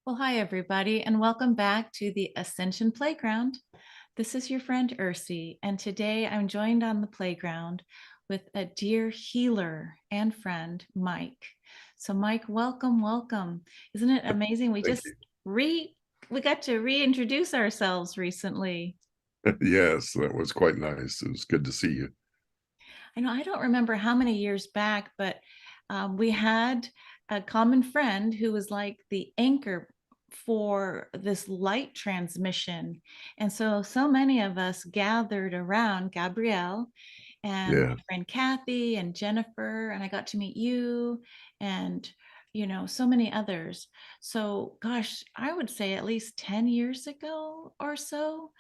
Well, hi, everybody, and welcome back to the Ascension Playground. This is your friend Ursie, and today I'm joined on the playground with a dear healer and friend, Mike. So, Mike, welcome, welcome. Isn't it amazing? Thank We got to reintroduce ourselves recently. you. Yes, that was quite nice. It was good to see you. I know I don't remember how many years back, but we had a common friend who was like the anchor for this light transmission. And so many of us gathered around Gabrielle and Yeah. my friend Kathy and Jennifer, and I got to meet you and, so many others. So, gosh, I would say at least 10 years ago or so.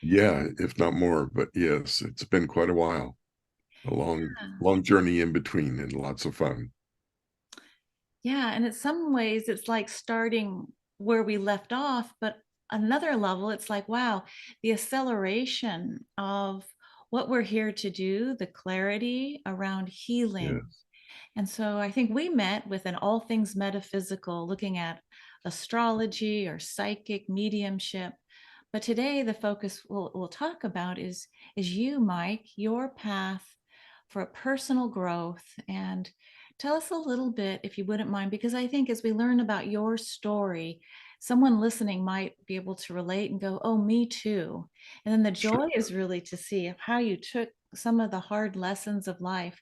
Yeah, if not more, but yes, it's been quite a while. A long journey in between and lots of fun. Yeah, and in some ways it's like starting where we left off, but another level, it's like, wow, the acceleration of what we're here to do, the clarity around healing. Yes. And so I think we met with an all things metaphysical, looking at astrology or psychic mediumship. But today the focus we'll talk about is you, Mike, your path for personal growth. And tell us a little bit, if you wouldn't mind, because I think as we learn about your story, someone listening might be able to relate and go, oh, me too. And then the Sure. joy is really to see how you took some of the hard lessons of life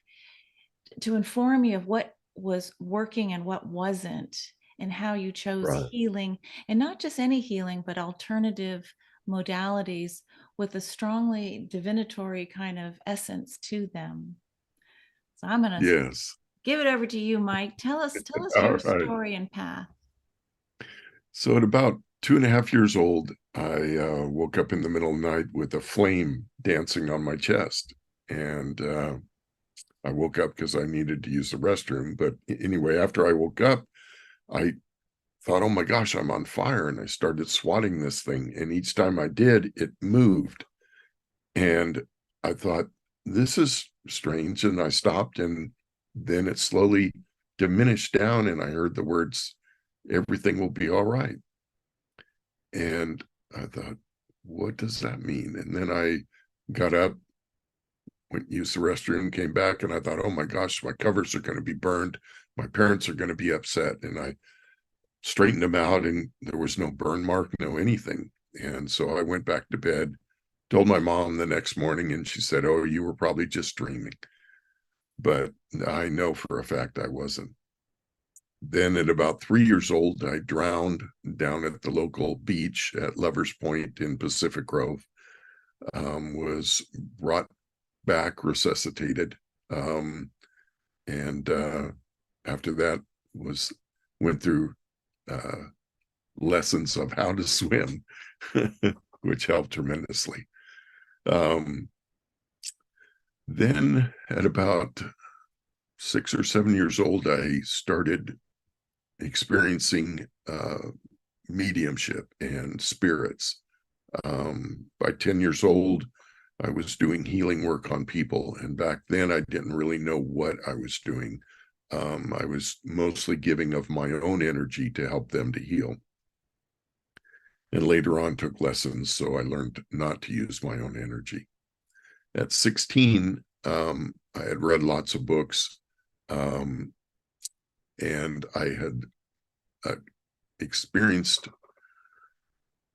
to inform you of what was working and what wasn't, and how you chose Right. healing, and not just any healing, but alternative modalities with a strongly divinatory kind of essence to them. So I'm going to Yes. give it over to you, Mike. Tell us All your right. story and path. So at about 2.5 years old, I woke up in the middle of the night with a flame dancing on my chest. And I woke up because I needed to use the restroom. But anyway, after I woke up, I thought, oh my gosh, I'm on fire. And I started swatting this thing. And each time I did, it moved. And I thought, this is strange. And I stopped, and then it slowly diminished down. And I heard the words, everything will be all right. And I thought, what does that mean? And then I got up, went used the restroom, came back, and I thought, oh my gosh, my covers are going to be burned. My parents are going to be upset. And I straightened them out, and there was no burn mark, no anything. And so I went back to bed, told my mom the next morning, and she said, oh, you were probably just dreaming. But I know for a fact I wasn't. Then at about 3 years old, I drowned down at the local beach at Lovers Point in Pacific Grove, was brought back, resuscitated. And after that went through uh, lessons of how to swim, which helped tremendously. Um, then at about 6 or 7 years old, I started experiencing mediumship and spirits. By 10 years old, I was doing healing work on people. And back then, I didn't really know what I was doing. I was mostly giving of my own energy to help them to heal. And later on, took lessons, so I learned not to use my own energy. At 16, I had read lots of books, and I had experienced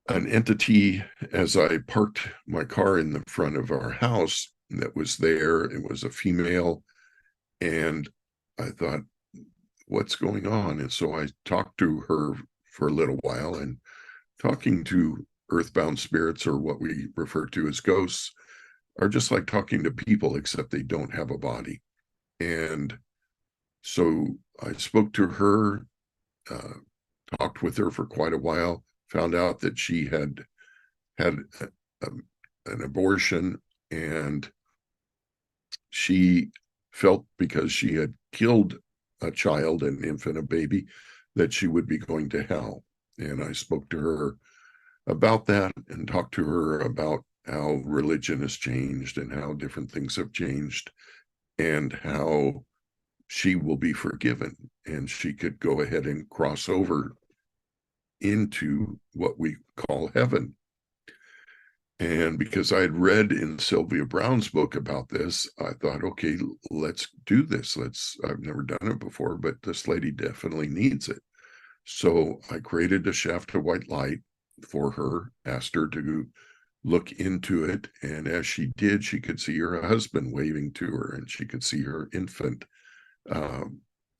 an entity as I parked my car in the front of our house that was there. It was a female, and I thought, what's going on? And so I talked to her for a little while, and talking to earthbound spirits, or what we refer to as ghosts, are just like talking to people, except they don't have a body. And so I spoke to her, uh, talked with her for quite a while, found out that she had had an abortion, and she felt, because she had killed a child, an infant, a baby, that she would be going to hell. And I spoke to her about that and talked to her about how religion has changed and how different things have changed. and how she will be forgiven, and she could go ahead and cross over into what we call heaven. And because I had read in Sylvia Browne's book about this, I thought, okay, let's do this. I've never done it before, but this lady definitely needs it. So I created a shaft of white light for her, asked her to look into it. And as she did, she could see her husband waving to her, and she could see her infant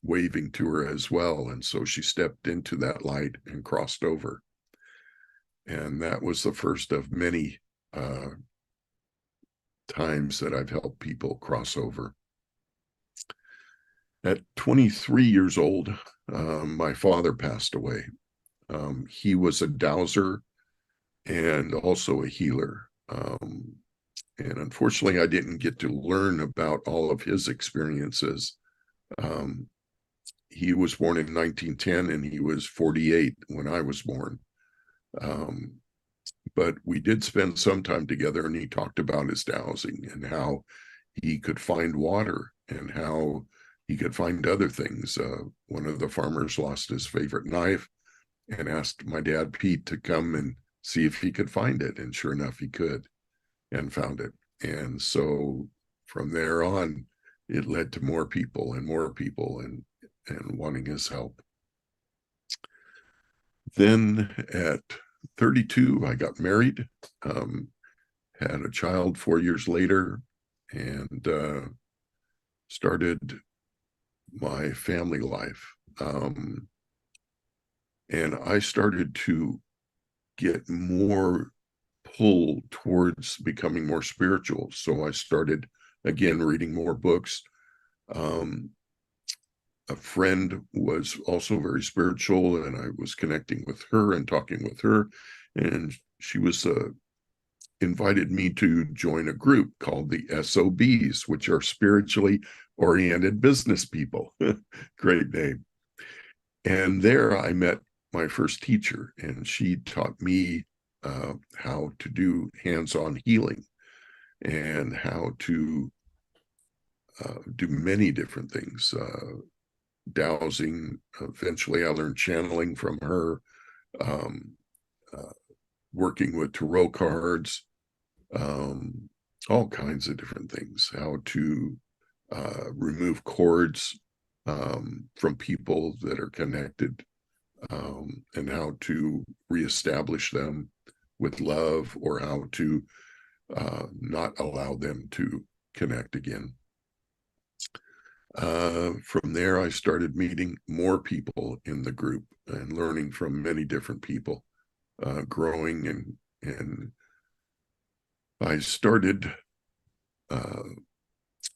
waving to her as well. And so she stepped into that light and crossed over. And that was the first of many times that I've helped people cross over. At 23 years old, my father passed away. He was a dowser and also a healer. And unfortunately, I didn't get to learn about all of his experiences. He was born in 1910, and he was 48 when I was born. But we did spend some time together, and he talked about his dowsing and how he could find water and how he could find other things. One of the farmers lost his favorite knife and asked my dad, Pete, to come and see if he could find it. And sure enough, he could and found it. And so from there on, it led to more people and wanting his help. Then at 32, I got married, had a child 4 years later, and started my family life. And I started to get more pull towards becoming more spiritual. So I started again reading more books. A friend was also very spiritual, and I was connecting with her and talking with her, and she was invited me to join a group called the SOBs, which are spiritually oriented business people. Great name. And there I met my first teacher, and she taught me how to do hands-on healing and how to do many different things. Dowsing. Eventually, I learned channeling from her, working with tarot cards, all kinds of different things. How to remove cords from people that are connected, and how to reestablish them with love, or how to not allow them to connect again. From there, I started meeting more people in the group and learning from many different people, growing, and I started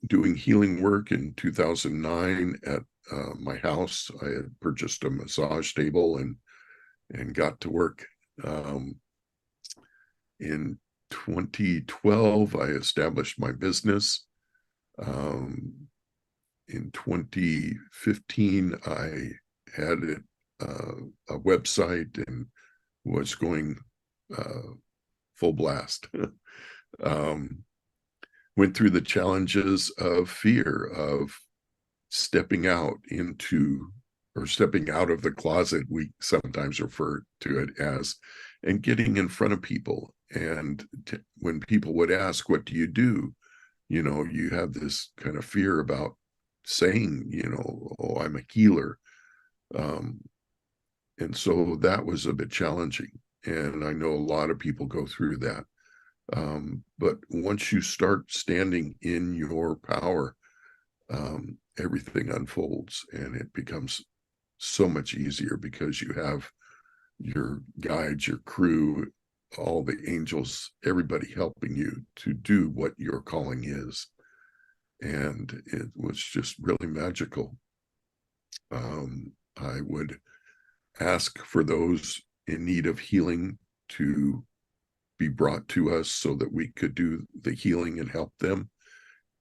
doing healing work in 2009 at my house. I had purchased a massage table and got to work. In 2012, I established my business. In 2015, I had a website and was going full blast. Went through the challenges of fear of stepping out into, or stepping out of the closet, we sometimes refer to it as, and getting in front of people. And when people would ask, what do? You have this kind of fear about saying, oh, I'm a healer. And so that was a bit challenging. And I know a lot of people go through that. But once you start standing in your power, everything unfolds, and it becomes so much easier because you have your guides, your crew, all the angels, everybody helping you to do what your calling is. And it was just really magical. I would ask for those in need of healing to be brought to us so that we could do the healing and help them.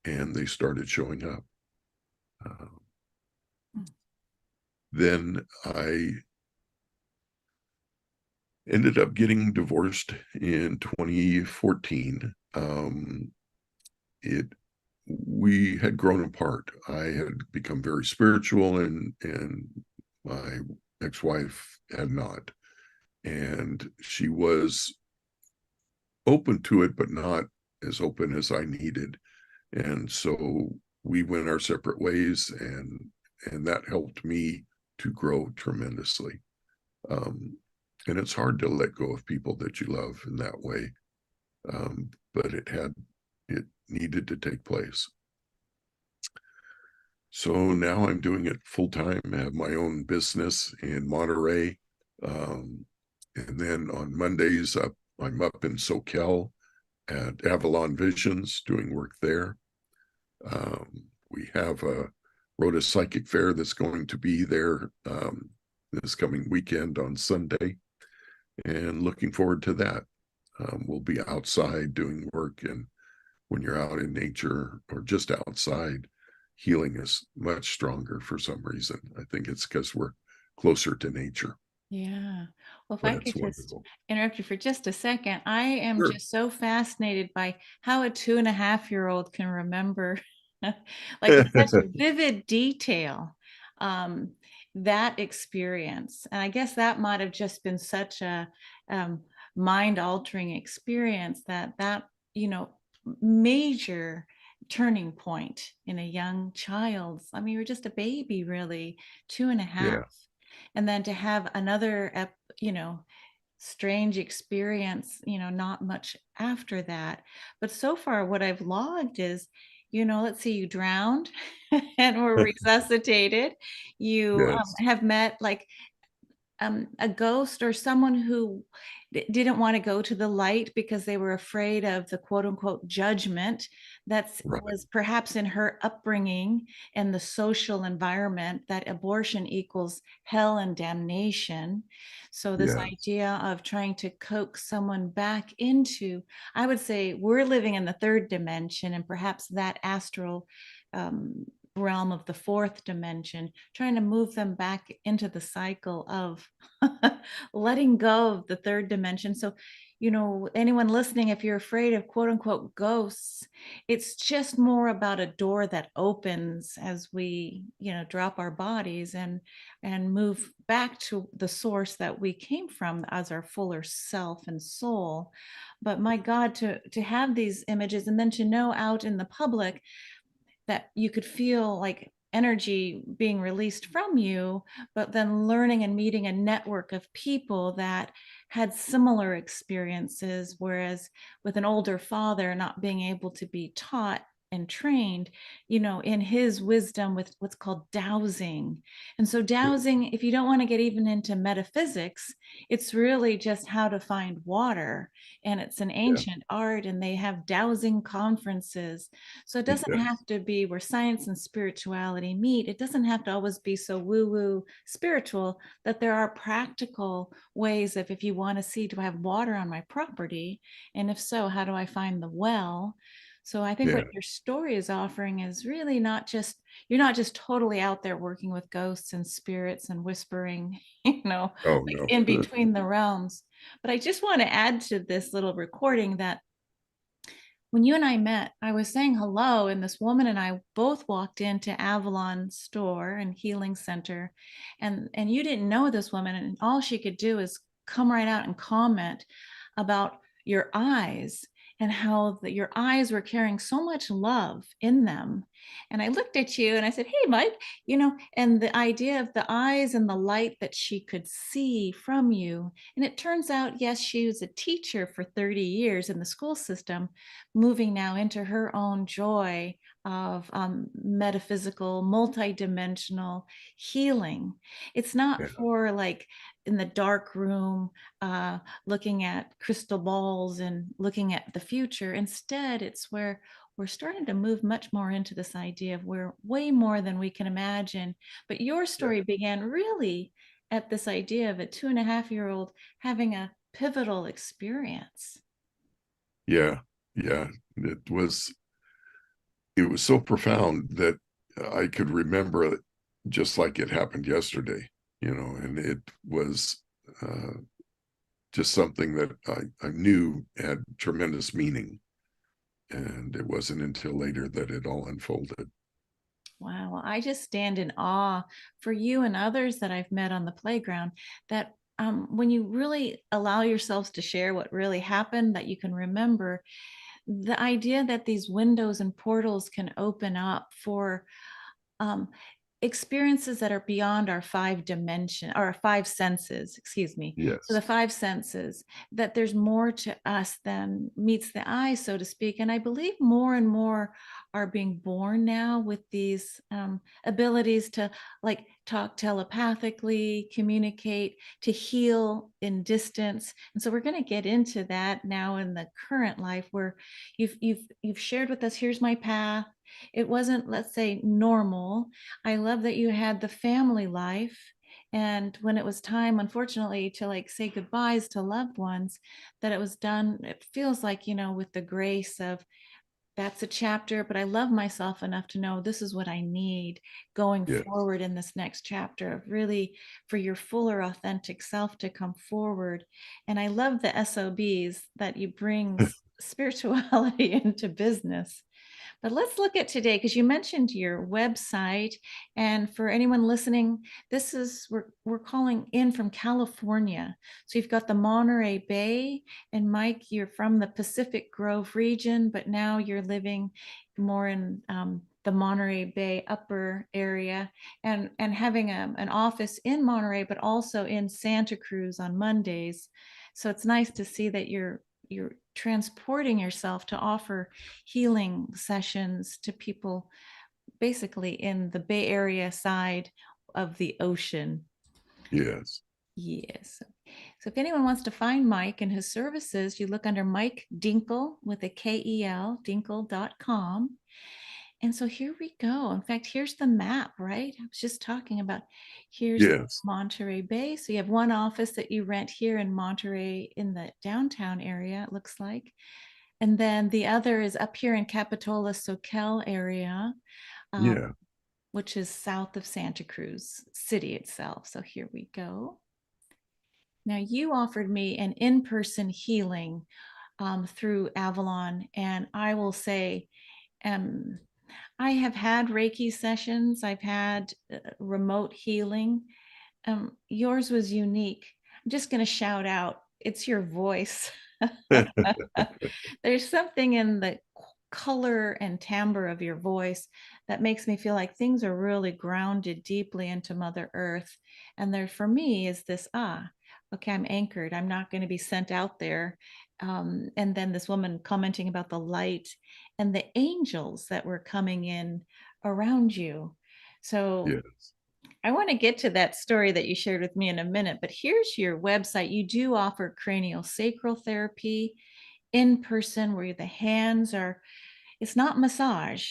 And they started showing up. Then I ended up getting divorced in 2014. It we had grown apart. I had become very spiritual, and my ex-wife had not. And she was open to it, but not as open as I needed. And so we went our separate ways, and that helped me to grow tremendously. And it's hard to let go of people that you love in that way. But it needed to take place. So now I'm doing it full time. I have my own business in Monterey. And then on Mondays, I'm up in SoCal at Avalon Visions doing work there. We have wrote a psychic fair that's going to be there this coming weekend on Sunday, and looking forward to that. We'll be outside doing work, and when you're out in nature or just outside, healing is much stronger for some reason. I think it's because we're closer to nature, Yeah. Well, if but I it's could just wonderful. interrupt you for just a second, I am Sure. just so fascinated by how a 2.5-year-old can remember, like with such vivid detail, um, that experience. And I guess that might have just been such a um, mind-altering experience that, you know, major turning point in a young child's. I mean, you're just a baby, really, two and a half. Yeah, And then to have another strange experience, not much after that. But so far what I've logged is, let's see, you drowned and were resuscitated. You yes, have met like a ghost or someone who didn't want to go to the light because they were afraid of the quote unquote judgment that right, was perhaps in her upbringing and the social environment that abortion equals hell and damnation. So this yes, idea of trying to coax someone back into, I would say we're living in the third dimension, and perhaps that astral um, realm of the fourth dimension, trying to move them back into the cycle of letting go of the third dimension. So, anyone listening, if you're afraid of quote unquote ghosts, it's just more about a door that opens as we, drop our bodies and move back to the source that we came from as our fuller self and soul. But my God, to have these images and then to know out in the public that you could feel like energy being released from you, but then learning and meeting a network of people that had similar experiences. Whereas with an older father not being able to be taught and trained, in his wisdom with what's called dowsing. And so, yeah, dowsing, if you don't want to get even into metaphysics, it's really just how to find water. And it's an yeah, ancient art, and they have dowsing conferences. So it doesn't yes, have to be where science and spirituality meet. It doesn't have to always be so woo woo spiritual, that there are practical ways of, if you want to see, do I have water on my property? And if so, how do I find the well? So I think yeah. what your story is offering is really not just, you're not just totally out there working with ghosts and spirits and whispering, Oh like no. in between the realms. But I just want to add to this little recording that when you and I met, I was saying hello, and this woman and I both walked into Avalon store and healing center, and you didn't know this woman, and all she could do is come right out and comment about your eyes and how your eyes were carrying so much love in them. And I looked at you and I said, "Hey, Mike," and the idea of the eyes and the light that she could see from you. And it turns out, yes, she was a teacher for 30 years in the school system, moving now into her own joy of metaphysical, multidimensional healing. It's not Yeah, for like in the dark room, looking at crystal balls and looking at the future. Instead, it's where we're starting to move much more into this idea of we're way more than we can imagine. But your yeah, story began really at this idea of a 2.5-year-old having a pivotal experience. yeah, yeah. It was so profound that I could remember it just like it happened yesterday, and it was uh, just something that I knew had tremendous meaning. And it wasn't until later that it all unfolded. Wow. Well, I just stand in awe for you and others that I've met on the playground that when you really allow yourselves to share what really happened, that you can remember the idea that these windows and portals can open up for um, experiences that are beyond our our five senses, excuse me. So Yes. the five senses, that there's more to us than meets the eye, so to speak. And I believe more and more are being born now with these abilities to like talk telepathically, communicate, to heal in distance. And so we're going to get into that now in the current life where you've shared with us, here's my path. It wasn't, let's say, normal. I love that you had the family life. And when it was time, unfortunately, to like say goodbyes to loved ones, that it was done, it feels like, with the grace of that's a chapter, but I love myself enough to know this is what I need going Yes. forward in this next chapter of really for your fuller, authentic self to come forward. And I love the SOBs that you bring spirituality into business. But let's look at today because you mentioned your website. And for anyone listening, this is we're calling in from California. So you've got the Monterey Bay, and Mike, you're from the Pacific Grove region, but now you're living more in the Monterey Bay upper area, and having an office in Monterey, but also in Santa Cruz on Mondays. So it's nice to see that you're transporting yourself to offer healing sessions to people basically in the Bay Area side of the ocean. Yes. Yes. So if anyone wants to find Mike and his services, you look under Mike Dinkel with a Kel, dinkel.com. And so here we go. In fact, here's the map, right? I was just talking about here's Yes. Monterey Bay. So you have one office that you rent here in Monterey in the downtown area, it looks like. And then the other is up here in Capitola, Soquel area, um, Yeah. which is south of Santa Cruz City itself. So here we go. Now, you offered me an in person healing through Avalon, and I will say, um, I have had Reiki sessions, I've had remote healing. Yours was unique. I'm just going to shout out it's your voice. There's something in the color and timbre of your voice that makes me feel like things are really grounded deeply into Mother Earth. And there, for me, is this okay, I'm anchored. I'm not going to be sent out there. And then this woman commenting about the light and the angels that were coming in around you. So Yes. I want to get to that story that you shared with me in a minute, but here's your website. You do offer cranial sacral therapy in person where the hands are, it's not massage,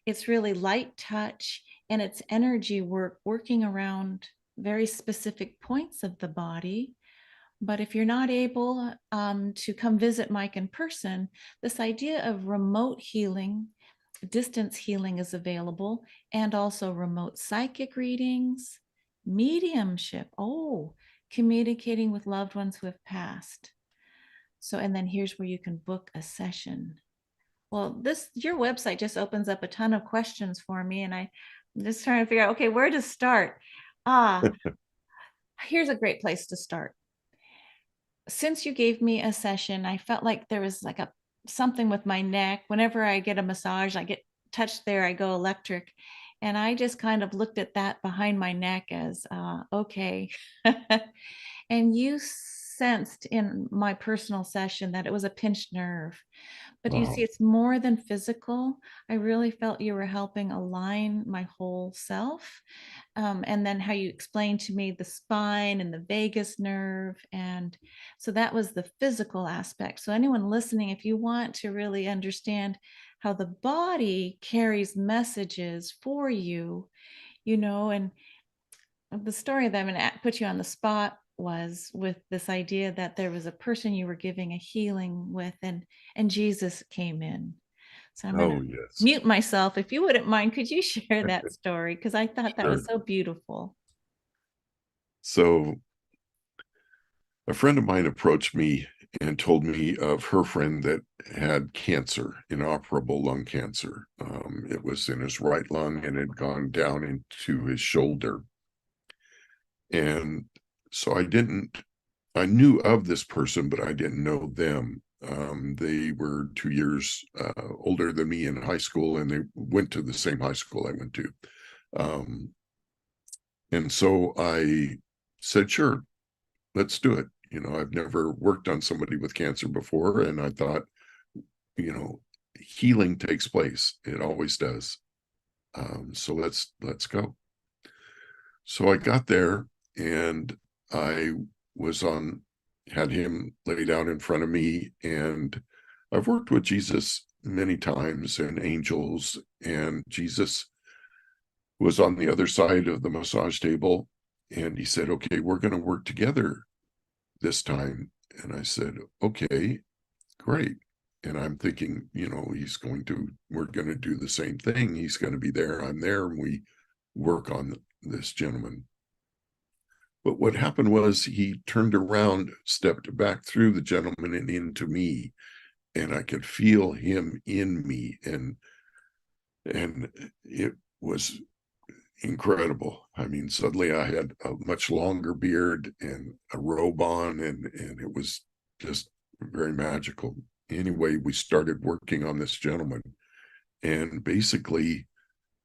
it's really light touch and it's energy work working around very specific points of the body. But if you're not able to come visit Mike in person, this idea of remote healing, distance healing is available, and also remote psychic readings, mediumship. Oh, communicating with loved ones who have passed. So, and then here's where you can book a session. Well, this your website just opens up a ton of questions for me, and I'm just trying to figure out, okay, where to start. Ah, here's a great place to start. Since you gave me a session, I felt like there was like a something with my neck. Whenever I get a massage, I get touched there, I go electric. And I just kind of looked at that behind my neck as okay. And you sensed in my personal session that it was a pinched nerve. But you see, Wow. it's more than physical. I really felt you were helping align my whole self. And then how you explained to me the spine and the vagus nerve. And so that was the physical aspect. So, anyone listening, if you want to really understand how the body carries messages for you, and the story that I'm going to put you on the spot was with this idea that there was a person you were giving a healing with, and Jesus came in. So I'm going to Oh, yes. mute myself. If you wouldn't mind, could you share that story? Because I thought that was Sure. so beautiful. So a friend of mine approached me and told me of her friend that had cancer, inoperable lung cancer. It was in his right lung and had gone down into his shoulder. And so I knew of this person, but I didn't know them. They were 2 years older than me in high school, and they went to the same high school I went to. And so I said, sure, let's do it. I've never worked on somebody with cancer before, and I thought, healing takes place. It always does. So let's go. So I got there, and I was had him laid out in front of me, and I've worked with Jesus many times and angels, and Jesus was on the other side of the massage table, and he said, okay, we're going to work together this time. And I said, okay, great. And I'm thinking, we're going to do the same thing. He's going to be there, I'm there, and we work on this gentleman. But what happened was he turned around, stepped back through the gentleman and into me, and I could feel him in me, and it was incredible. I mean, suddenly I had a much longer beard and a robe on, and it was just very magical. Anyway, we started working on this gentleman, and basically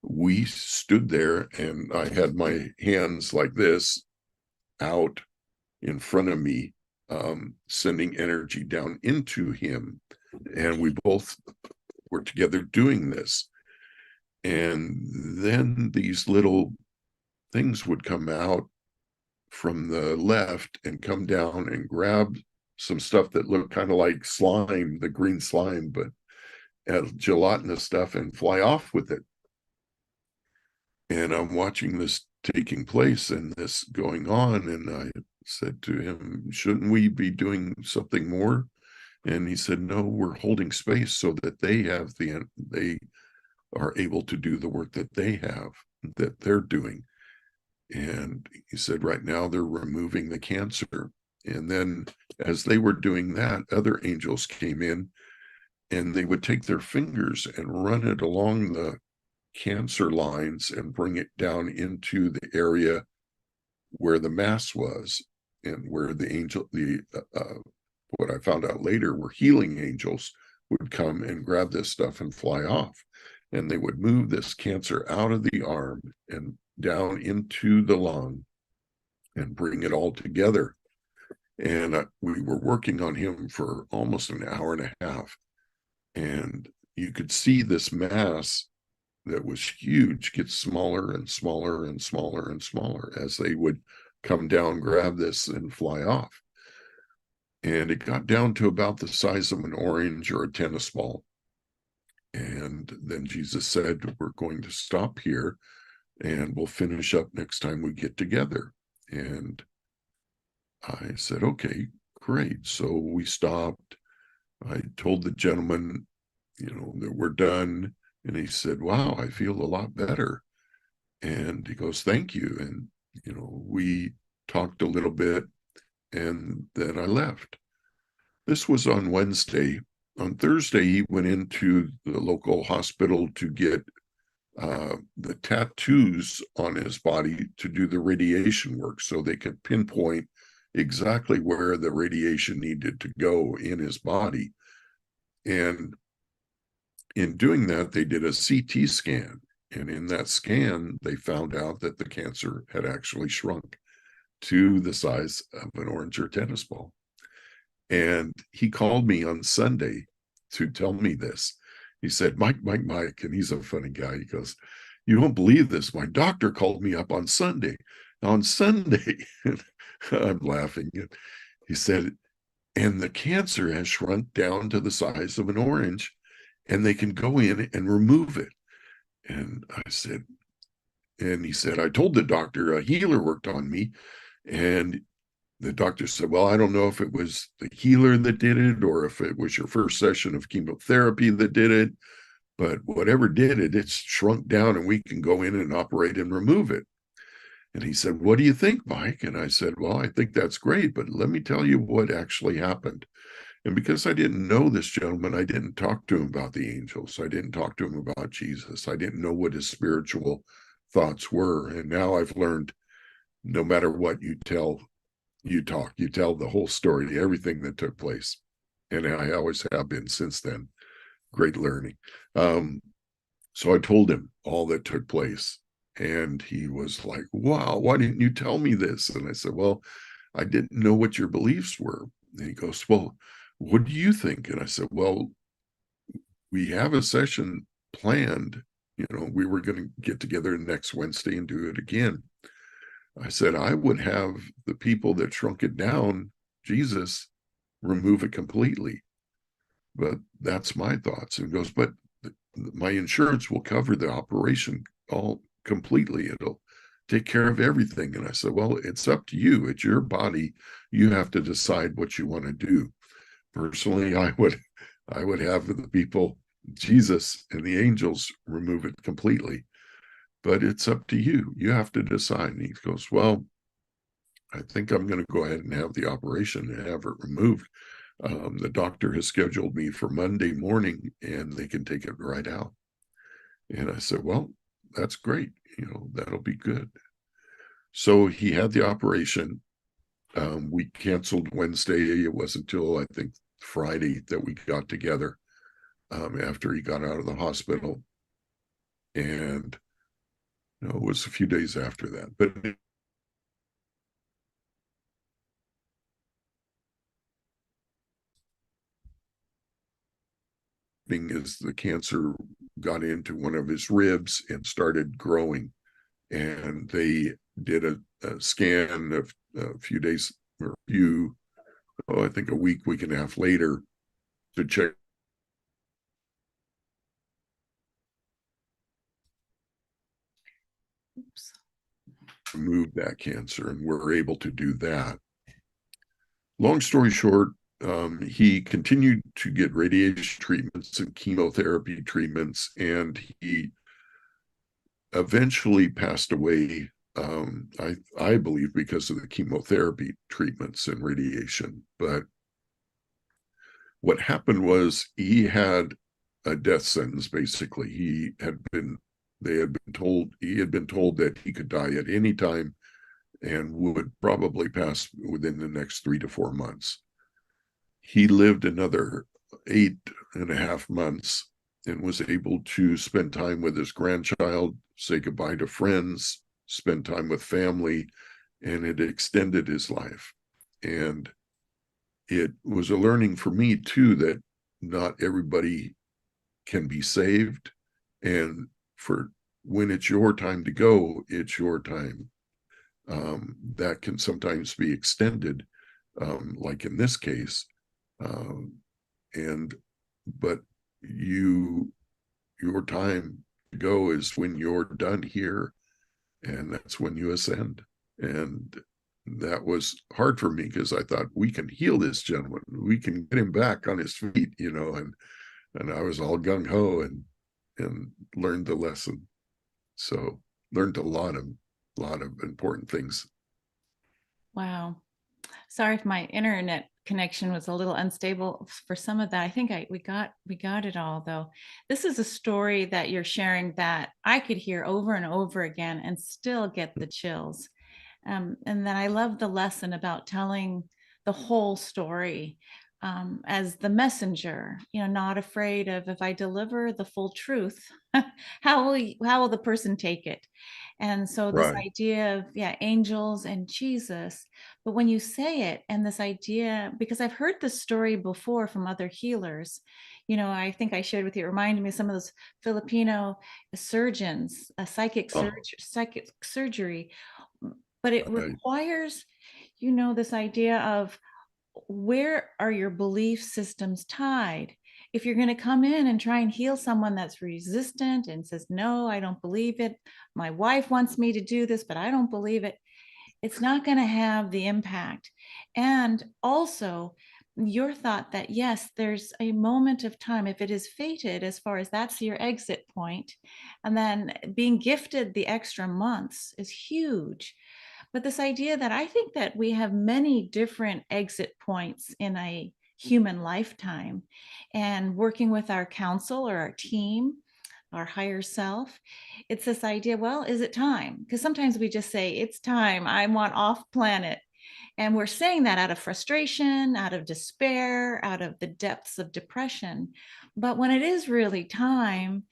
we stood there, and I had my hands like this out in front of me, sending energy down into him, and we both were together doing this. And then these little things would come out from the left and come down and grab some stuff that looked kind of like slime, the green slime, but gelatinous stuff, and fly off with it. And I'm watching this taking place and this going on, and I said to him, shouldn't we be doing something more? And he said, no, we're holding space so that they are able to do the work that they're doing. And he said, right now they're removing the cancer. And then as they were doing that, other angels came in, and they would take their fingers and run it along the cancer lines and bring it down into the area where the mass was, and where what I found out later were healing angels would come and grab this stuff and fly off. And they would move this cancer out of the arm and down into the lung and bring it all together. And we were working on him for almost an hour and a half. And you could see this mass that was huge get smaller and smaller and smaller and smaller as they would come down, grab this, and fly off. And it got down to about the size of an orange or a tennis ball. And then Jesus said, we're going to stop here, and we'll finish up next time we get together. And I said, okay, great. So we stopped. I told the gentleman, that we're done. And he said, wow, I feel a lot better. And he goes, thank you. And, we talked a little bit, and then I left. This was on Wednesday. On Thursday, he went into the local hospital to get the tattoos on his body to do the radiation work, so they could pinpoint exactly where the radiation needed to go in his body. And in doing that, they did a CT scan. And in that scan, they found out that the cancer had actually shrunk to the size of an orange or tennis ball. And he called me on Sunday to tell me this. He said, Mike, and he's a funny guy. He goes, you won't believe this. My doctor called me up on Sunday. On Sunday, I'm laughing. He said, and the cancer has shrunk down to the size of an orange, and they can go in and remove it. And I said, and he said, I told the doctor a healer worked on me. And the doctor said, well, I don't know if it was the healer that did it or if it was your first session of chemotherapy that did it, but whatever did it, it's shrunk down and we can go in and operate and remove it. And he said, "What do you think, Mike?" And I said, "Well, I think that's great, but let me tell you what actually happened." And because I didn't know this gentleman, I didn't talk to him about the angels. I didn't talk to him about Jesus. I didn't know what his spiritual thoughts were. And now I've learned no matter what you tell, you talk, you tell the whole story, everything that took place. And I always have been since then. Great learning. So I told him all that took place. And he was like, "Wow, why didn't you tell me this?" And I said, "Well, I didn't know what your beliefs were." And he goes, "Well, what do you think?" And I said, "Well, we have a session planned. You know, we were going to get together next Wednesday and do it again." I said, "I would have the people that shrunk it down, Jesus, remove it completely. But that's my thoughts." And he goes, "But my insurance will cover the operation all completely. It'll take care of everything." And I said, "Well, it's up to you. It's your body. You have to decide what you want to do." Personally, I would have the people, Jesus and the angels, remove it completely. But it's up to you. You have to decide. And he goes, "Well, I think I'm going to go ahead and have the operation and have it removed. The doctor has scheduled me for Monday morning and they can take it right out." And I said, "Well, that's great. You know, that'll be good." So he had the operation. We canceled Wednesday. It wasn't until I think Friday that we got together after he got out of the hospital. And you know, it was a few days after that. But the thing is, the cancer got into one of his ribs and started growing. And they did a scan a few days or I think a week and a half later to check, Oops. remove that cancer, and we're able to do that. Long story short, he continued to get radiation treatments and chemotherapy treatments, and he eventually passed away. I believe because of the chemotherapy treatments and radiation. But what happened was he had a death sentence. Basically, he had been told that he could die at any time and would probably pass within the next 3 to 4 months. He lived another 8.5 months and was able to spend time with his grandchild, say goodbye to friends, spend time with family, and it extended his life. And it was a learning for me too, that not everybody can be saved. And for when it's your time to go, it's your time. That can sometimes be extended, like in this case. Um, and but your time to go is when you're done here, and that's when you ascend. And that was hard for me because I thought, we can heal this gentleman, we can get him back on his feet, you know. And I was all gung-ho and learned the lesson. So learned a lot of important things. Wow. Sorry if my internet connection was a little unstable for some of that. I think we got it all though. This is a story that you're sharing that I could hear over and over again and still get the chills. And then I love the lesson about telling the whole story as the messenger, not afraid of, if I deliver the full truth, how will the person take it? And so this Right. idea of, yeah, angels and Jesus, but when you say it, and this idea, because I've heard this story before from other healers, I think I shared with you, it reminded me of some of those Filipino surgeons, a Oh, psychic surgery, but it right. requires, this idea of, where are your belief systems tied? If you're going to come in and try and heal someone that's resistant and says, "No, I don't believe it. My wife wants me to do this, but I don't believe it," it's not going to have the impact. And also, your thought that yes, there's a moment of time, if it is fated, as far as that's your exit point, and then being gifted the extra months is huge. But this idea that I think that we have many different exit points in a human lifetime, and working with our counsel or our team, our higher self, it's this idea, well, is it time? Because sometimes we just say, it's time, I want off planet. And we're saying that out of frustration, out of despair, out of the depths of depression. But when it is really time,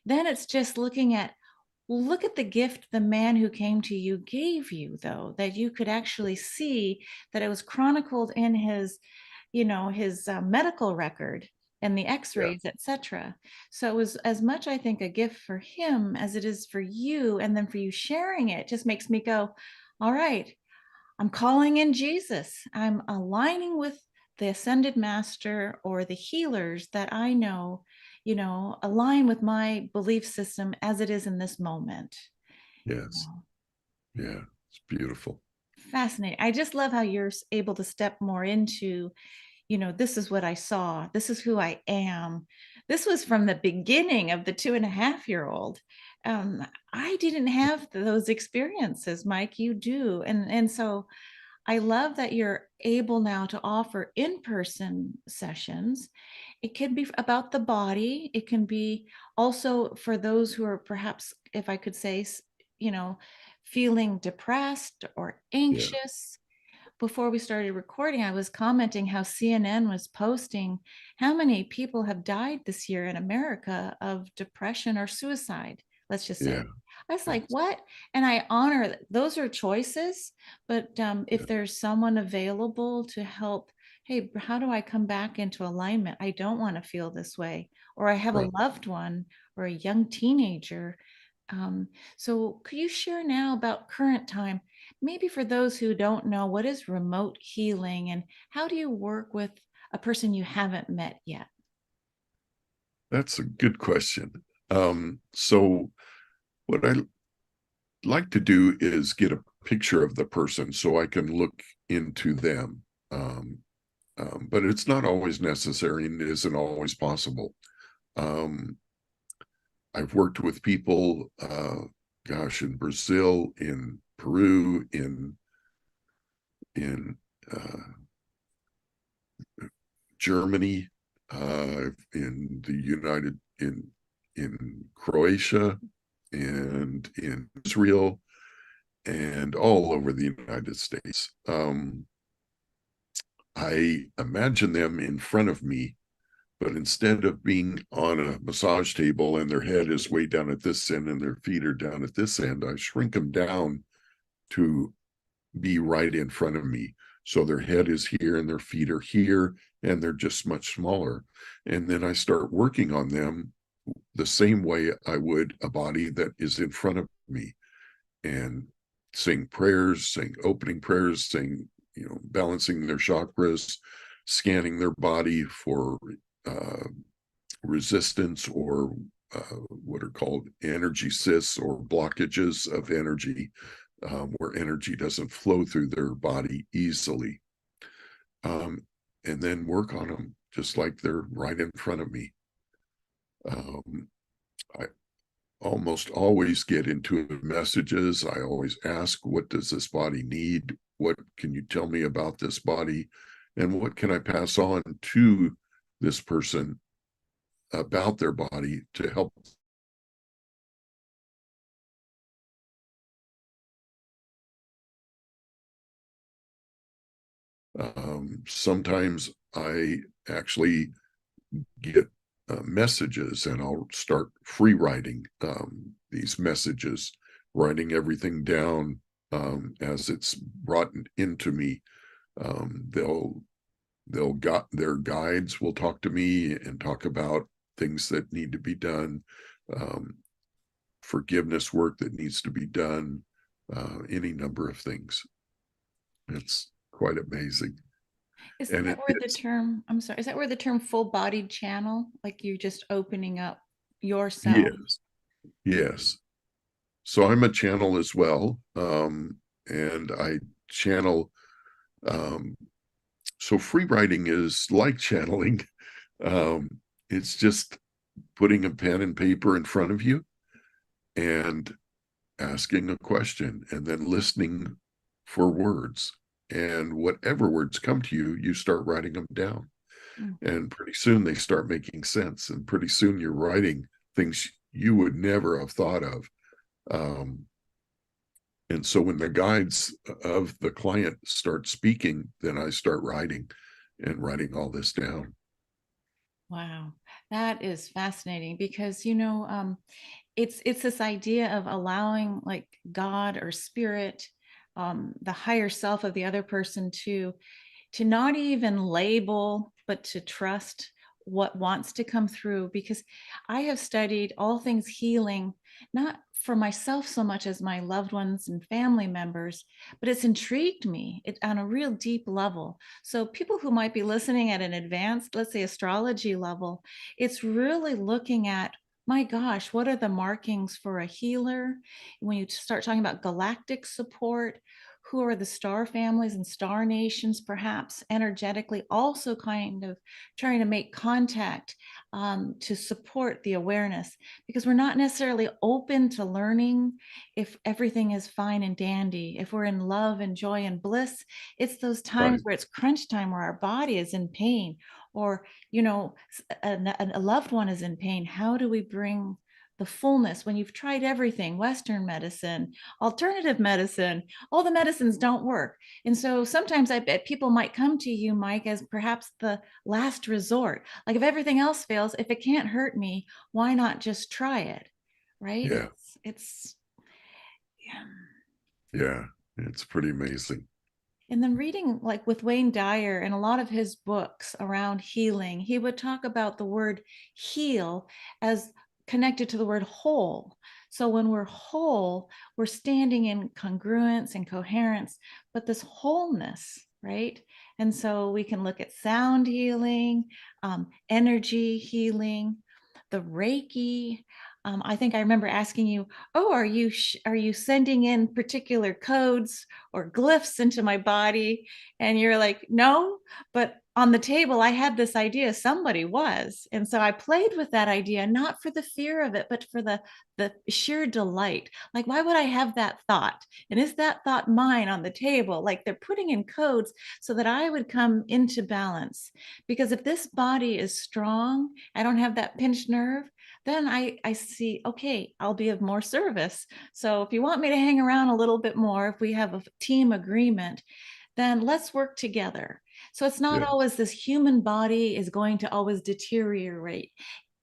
then it's just looking at, look at the gift the man who came to you gave you, though, that you could actually see that it was chronicled in his, his medical record and the Yeah. x-rays, etc. So it was as much, I think, a gift for him as it is for you. And then for you sharing it just makes me go, all right, I'm calling in Jesus. I'm aligning with the ascended master or the healers that I know, align with my belief system as it is in this moment. You Yes. know, Yeah. It's beautiful. Fascinating. I just love how you're able to step more into, this is what I saw. This is who I am. This was from the beginning of the 2.5-year old. I didn't have those experiences, Mike. You do. And so I love that you're able now to offer in-person sessions. It can be about the body. It can be also for those who are perhaps, if I could say, feeling depressed or Yeah. anxious. Before we started recording, I was commenting how CNN was posting how many people have died this year in America of depression or suicide, let's just say. Yeah. I was like, Yes. what? And I honor those are choices, but Yeah. if there's someone available to help, hey, how do I come back into alignment? I don't want to feel this way. Or I have a Right. loved one or a young teenager. Um, so could you share now about current time? Maybe for those who don't know, what is remote healing and how do you work with a person you haven't met yet? That's a good question. So what I like to do is get a picture of the person so I can look into them. Um, but it's not always necessary and it isn't always possible. Um, I've worked with people, gosh, in Brazil, in Peru, in Germany, in the United in Croatia, and in Israel, and all over the United States. I imagine them in front of me, but instead of being on a massage table and their head is way down at this end and their feet are down at this end, I shrink them down to be right in front of me. So their head is here and their feet are here and they're just much smaller. And then I start working on them the same way I would a body that is in front of me, and saying prayers, saying opening prayers, saying, balancing their chakras, scanning their body for uh, resistance or what are called energy cysts or blockages of energy, where energy doesn't flow through their body easily. Um, and then work on them just like they're right in front of me. Um, I almost always get into messages. I always ask, what does this body need? What can you tell me about this body? And what can I pass on to this person about their body to help? Sometimes I actually get messages and I'll start free writing these messages, writing everything down as it's brought into me. Um, they'll they'll got their guides will talk to me and talk about things that need to be done, um, forgiveness work that needs to be done, any number of things. It's quite amazing. Is And that where the it's term, I'm sorry, is that where the term full bodied channel, like you're just opening up yourself? yes, yes. So I'm a channel as well, and I channel um, So free writing is like channeling. Um, it's just putting a pen and paper in front of you and asking a question and then listening for words. And whatever words come to you, you start writing them down. Mm. And pretty soon they start making sense. And pretty soon you're writing things you would never have thought of. Um, and so when the guides of the client start speaking, then I start writing and writing all this down. Wow, that is fascinating because it's this idea of allowing like God or spirit, the higher self of the other person to not even label, but to trust what wants to come through. Because I have studied all things healing, not for myself so much as my loved ones and family members, but it's intrigued me on a real deep level. So, people who might be listening at an advanced, let's say, astrology level, it's really looking at, my gosh, what are the markings for a healer? When you start talking about galactic support, who are the star families and star nations, perhaps energetically also kind of trying to make contact, to support the awareness, because we're not necessarily open to learning if everything is fine and dandy, if we're in love and joy and bliss. It's those times Right. where it's crunch time, where our body is in pain, or a loved one is in pain. How do we bring the fullness when you've tried everything, Western medicine, alternative medicine, all the medicines don't work? And so sometimes I bet people might come to you, Mike, as perhaps the last resort. Like, if everything else fails, if it can't hurt me, why not just try it? Right? Yeah. It's yeah. Yeah. It's pretty amazing. And then reading, like with Wayne Dyer and a lot of his books around healing, he would talk about the word heal as connected to the word whole. So when we're whole, we're standing in congruence and coherence, but this wholeness, right? And so we can look at sound healing, energy healing, the Reiki. I think I remember asking you, "Oh, are you sending in particular codes or glyphs into my body?" And you're like, "No," but on the table I had this idea somebody was. And so I played with that idea, not for the fear of it, but for the sheer delight. Like, why would I have that thought? And is that thought mine on the table? Like, they're putting in codes so that I would come into balance. Because if this body is strong, I don't have that pinched nerve, then I see, okay, I'll be of more service. So if you want me to hang around a little bit more, if we have a team agreement, then let's work together. So it's not Yeah. always this human body is going to always deteriorate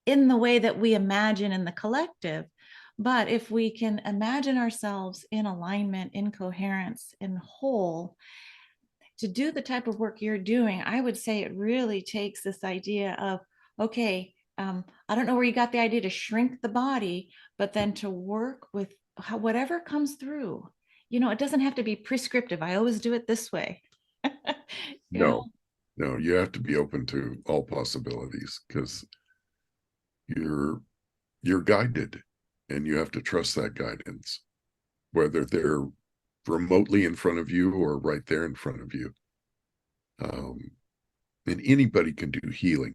in the way that we imagine in the collective. But if we can imagine ourselves in alignment, in coherence, in whole, to do the type of work you're doing, I would say it really takes this idea of, okay, I don't know where you got the idea to shrink the body, but then to work with whatever comes through. It doesn't have to be prescriptive. I always do it this way. you know, No, no, you have to be open to all possibilities because you're you're guided and you have to trust that guidance, whether they're remotely in front of you or right there in front of you. Um, and anybody can do healing.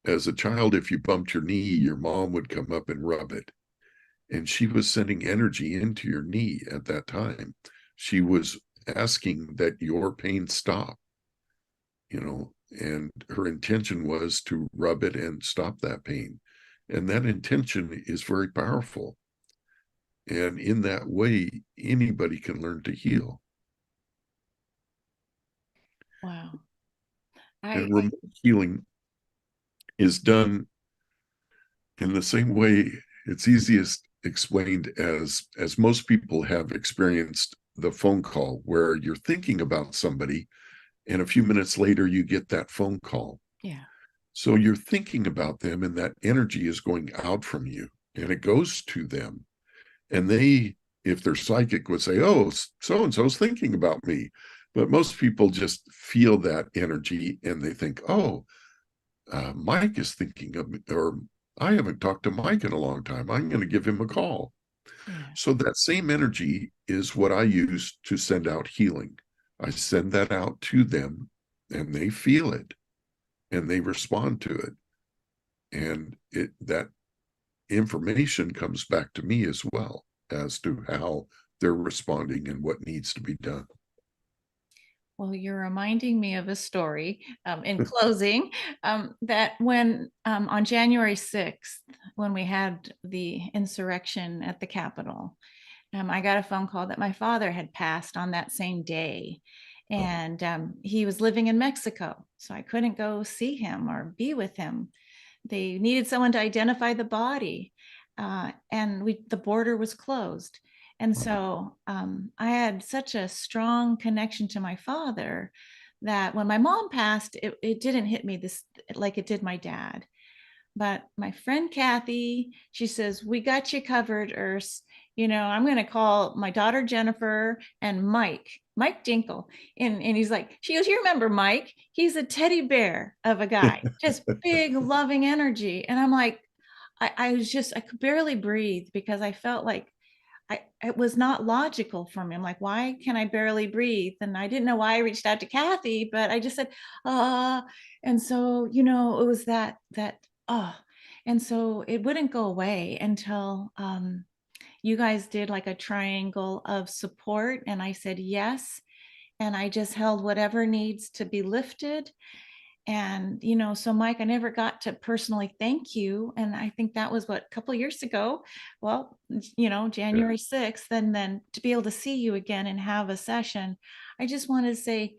As a child, if you bumped your knee, your mom would come up and rub it. And she was sending energy into your knee at that time. She was asking that your pain stop, and her intention was to rub it and stop that pain. And that intention is very powerful. And in that way, anybody can learn to heal. wow. And I remote healing is done in the same way. It's easiest explained as most people have experienced the phone call where you're thinking about somebody and a few minutes later you get that phone call. Yeah. So you're thinking about them and that energy is going out from you and it goes to them. And they, if they're psychic, would say, "Oh, so and so's thinking about me." But most people just feel that energy and they think, "Oh, Mike is thinking of me," or "I haven't talked to Mike in a long time. I'm going to give him a call." Yeah. So that same energy is what I use to send out healing. I send that out to them and they feel it and they respond to it. And that information comes back to me as well as to how they're responding and what needs to be done. Well, you're reminding me of a story in closing that when on January 6th, when we had the insurrection at the Capitol, I got a phone call that my father had passed on that same day. Oh, And he was living in Mexico. So I couldn't go see him or be with him. They needed someone to identify the body. And the border was closed. And oh, so I had such a strong connection to my father that when my mom passed, it didn't hit me this like it did my dad. But my friend Kathy, she says, "We got you covered, Urs. I'm going to call my daughter Jennifer and Mike Dinkel." And he's like, she goes, "You remember Mike? He's a teddy bear of a guy, just big, loving energy." And I'm like, I could barely breathe because I felt like it was not logical for me. I'm like, why can I barely breathe? And I didn't know why I reached out to Kathy, but I just said, and so, it was oh, and so it wouldn't go away until you guys did like a triangle of support. And I said, yes. And I just held whatever needs to be lifted. And so Mike, I never got to personally thank you, and I think that was what, a couple of years ago. Well, yeah. January 6th, and then to be able to see you again and have a session, I just want to say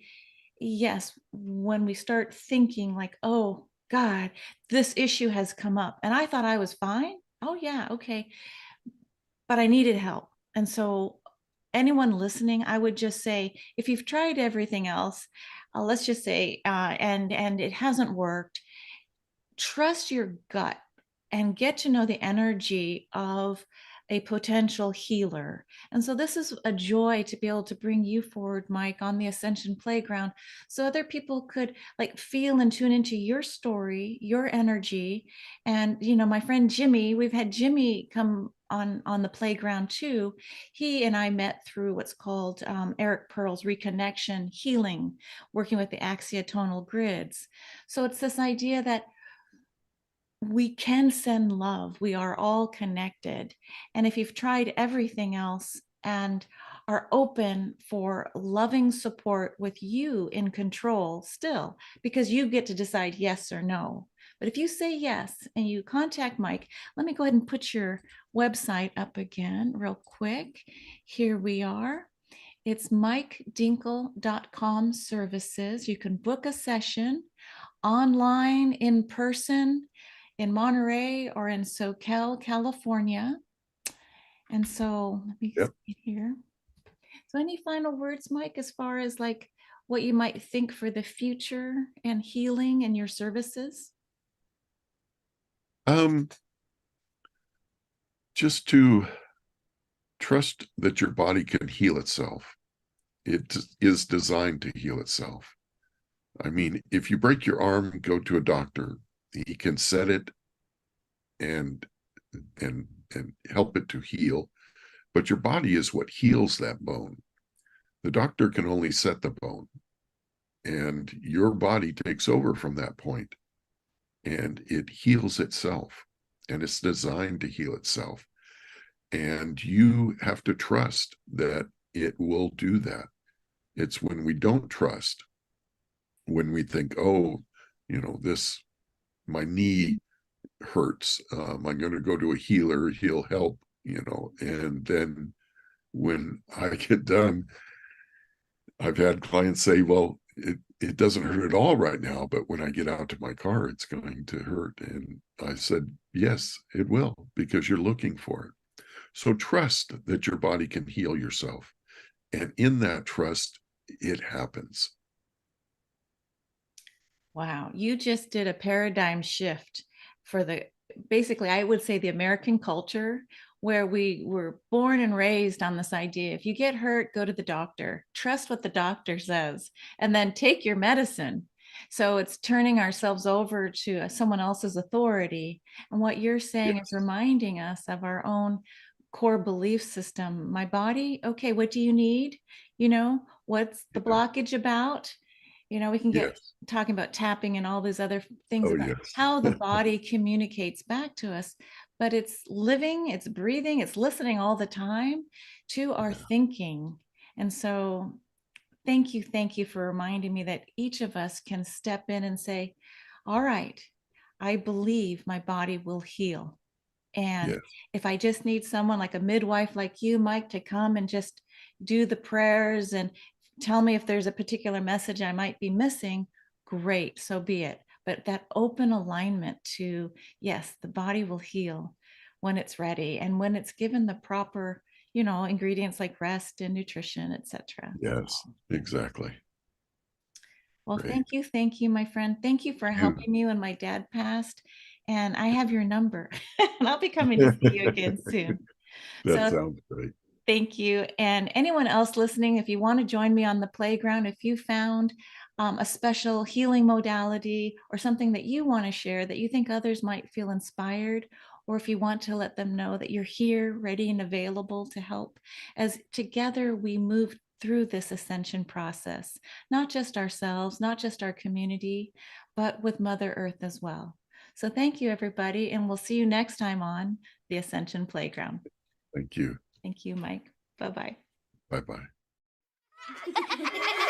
yes. When we start thinking like, oh God, this issue has come up and I thought I was fine. Oh yeah, okay, but I needed help. And so anyone listening, I would just say, if you've tried everything else, let's just say, and it hasn't worked, trust your gut and get to know the energy of a potential healer. And so this is a joy to be able to bring you forward, Mike, on the Ascension Playground so other people could like feel and tune into your story, your energy. And my friend Jimmy, we've had Jimmy come on the playground too. He and I met through what's called Eric Pearl's reconnection healing, working with the axiotonal grids. So it's this idea that we can send love. We are all connected. And if you've tried everything else and are open for loving support with you in control still, because you get to decide yes or no. But if you say yes and you contact Mike, let me go ahead and put your website up again real quick. Here we are. It's mikedinkel.com services. You can book a session online, in person, in Monterey or in Soquel, California. And so let me Yep. see here. So any final words, Mike, as far as like what you might think for the future and healing and your services? Um, just to trust that your body can heal itself. It is designed to heal itself. I mean, if you break your arm, go to a doctor. He can set it and and and help it to heal, but your body is what heals that bone. The doctor can only set the bone, and your body takes over from that point, and it heals itself, and it's designed to heal itself. And you have to trust that it will do that. It's when we don't trust, when we think, oh, this, my knee hurts. I'm going to go to a healer, he'll help, and then when I get done, I've had clients say, well, it doesn't hurt at all right now, but when I get out to my car, it's going to hurt. And I said, yes, it will, because you're looking for it. So trust that your body can heal yourself. And in that trust, it happens. Wow, you just did a paradigm shift for basically, I would say the American culture, where we were born and raised on this idea. If you get hurt, go to the doctor, trust what the doctor says, and then take your medicine. So it's turning ourselves over to someone else's authority. And what you're saying is Yes. reminding us of our own core belief system. My body, okay, what do you need? What's the Yeah. blockage about? We can get Yes. talking about tapping and all these other things Oh, about yes. how the body communicates back to us, but it's living, it's breathing, it's listening all the time to our Yeah. thinking. And so thank you for reminding me that each of us can step in and say, all right, I believe my body will heal. And Yes. if I just need someone like a midwife like you, Mike, to come and just do the prayers and tell me if there's a particular message I might be missing, great, so be it. But that open alignment to, yes, the body will heal when it's ready and when it's given the proper, ingredients like rest and nutrition, etc. Yes. Exactly. Well, Great. thank you, my friend. Thank you for You. helping me when my dad passed. And I have your number, and I'll be coming to see you again soon. That So sounds great. thank you. And anyone else listening, if you want to join me on the playground, if you found a special healing modality or something that you want to share that you think others might feel inspired, or if you want to let them know that you're here, ready and available to help, as together we move through this ascension process, not just ourselves, not just our community, but with Mother Earth as well. So thank you, everybody, and we'll see you next time on the Ascension Playground. Thank you. Thank you, Mike. Bye bye. Bye bye.